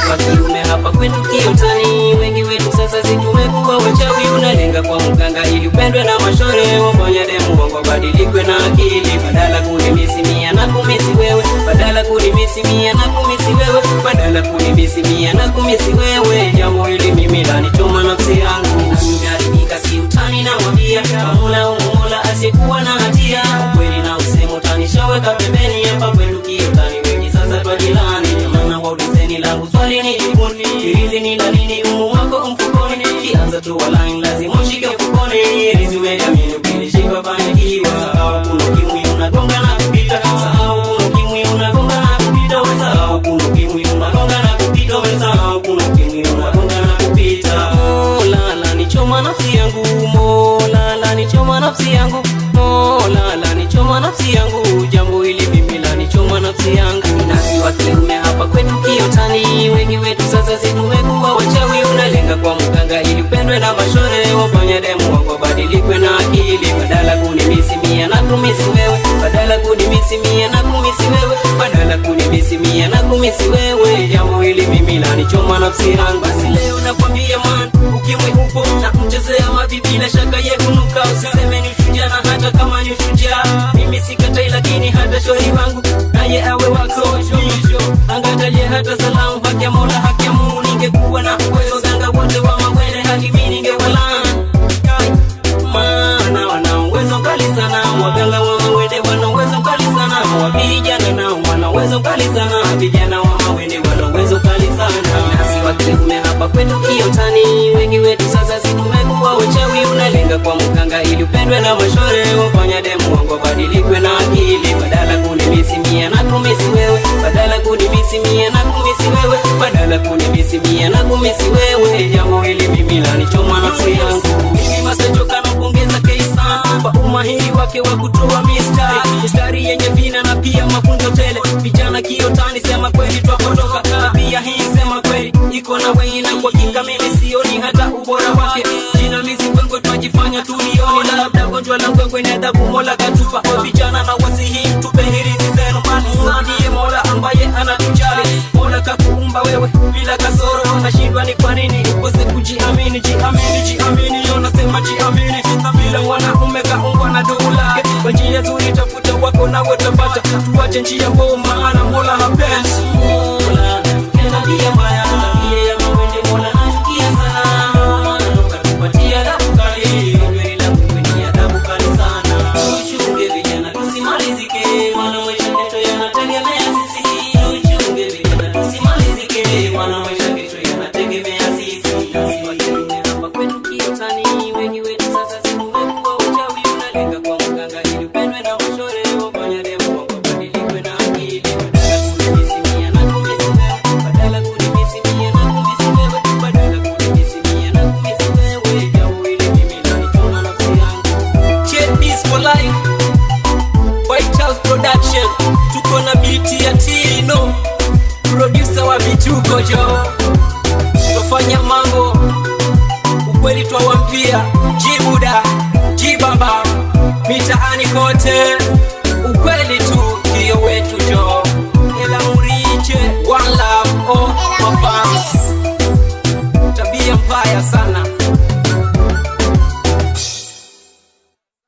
Kwa kiume hapa kwetu kiotani, wengi wetu sasa si tumekuwa wachawi. Unalenga kwa mganga ili upendwe na mashore, wafanya demu wangu badilikwe na akili. Badala kunimisi mia na kumisi wewe, badala kunimisi mia na kumisi wewe, badala kunimisi mia na kumisi wewe. Jambo hili mimi lanichoma nafsi yangu, nimeharibika si utani na mwambia. Mola Mola asiyekuwa na hatia, kweli na usemo tanishaweka pembeni. Hapa kwetu kiotani wengi sasa twajilani, maana waulizeni langu swali ni jibuni. Hirizi ni la nini umu wako mfukoni, kianza tu line lazima ushike mfukoni. Hirizi umeamini ukilishika fanikiwa, sahau kuna kimwi unagonga na kupita, sahau kuna kimwi unagonga na kupita, sahau kuna kimwi unagonga na kupita, sahau kuna kimwi unagonga na kupita. Mola lanichoma nafsi yangu, Mola lanichoma nafsi yangu, Mola lanichoma nafsi yangu. Jambo hili mimi lanichoma nafsi yangu. Nasi wa kiume hapa kwetu kiotani, wengi wetu sasa si tumekuwa wachawi. Unalenga kwa mganga ili upendwe na mashore, wafanya demu wako badilikwe na akili. Badala kunimisi mia na kumisi wewe, badala kunimisi mia na kumisi wewe, badala kunimisi mia na kumisi wewe. Jambo hili mimi lanichoma nafsi yangu. Basi leo nakwambia man, ukimwi upo na mchezea mavi bila shaka ye kunuka. Usiseme ni ushujaa na hata kama ni ushujaa mimi sikatai, lakini hata shori wangu naye awe wako shomisho. Angataje hata salamu, haki ya Mola haki ya Mungu. Ningekuwa na uwezo ganga wote wa mawele haki mimi ningewalana, maana wana uwezo kali sana. Waganga wa mawele wana uwezo kali sana, wa vijana nao wana uwezo kali sana, vijana wa mawele wana uwezo kali sana. Nasi wa kiume hapa kwetu kiotani, wengi wetu sasa si tumekuwa wachawi. Unalenga kwa mganga ili upendwe na mashore, wafanya demu wangu badilikwe na akili. Badala kunimisi mia na kumisi wewe, badala kunimisi mia na kumisi wewe, badala kunimisi mia na kumisi wewe. Jambo hili mimi lanichoma nafsi yangu. Mimi masachoka na pongeza Keisa kwa umahiri wake wa kutoa mistari yenye vina na pia mafunzo tele. Vijana kiotani sema kweli twapondoka, na pia hii sema kweli iko na weina. Kwa kinga mimi sioni hata ubora wake, jina mizi kwengo twajifanya tulioni. Labda gonjwa la kwengo ni adabu Mola katupa, kwa vijana na wasihi tupe hirizi zenu. Ndiye Mola ambaye anatujali, Mola kakuumba wewe bila kasoro. Unashindwa ni kwa nini ukose kujiamini? Jiamini, jiamini, unasema jiamini. Bila wanaume kaumbwa na dola, kwa njia nzuri tafuta wako na utapata. Tuache njia mbovu maana Mola hapendi. Mola tena ndiye mbaya, ndiye ya mawende Mola anachukia sana. Mola katupatia adabu kali, kweli la Mungu ni adabu kali sana. Tuchunge vijana tusimalizike, maana maisha yetu yanategemea sisi. Tuchunge vijana tusimalizike, maana maisha yetu yanategemea sisi. Nasi wa kiume hapa kwetu kiotani, wengi wetu sasa si tumekuwa wachawi. Unalenga kwa mganga ili upendwe na mashore, wafanya demu wako badilikwe na akili. Badala kunimisi mia na kumisi wewe, badala kunimisi mia na kumisi wewe, badala kunimisi mia na kumisi wewe. Jambo hili mimi lanichoma nafsi yangu. Check this for life, White House Production. Tuko na beat ya Tino, producer wa vituko jo. Tufanya mambo ukweli twawambia, Jibuda Jibaba mitaani kote.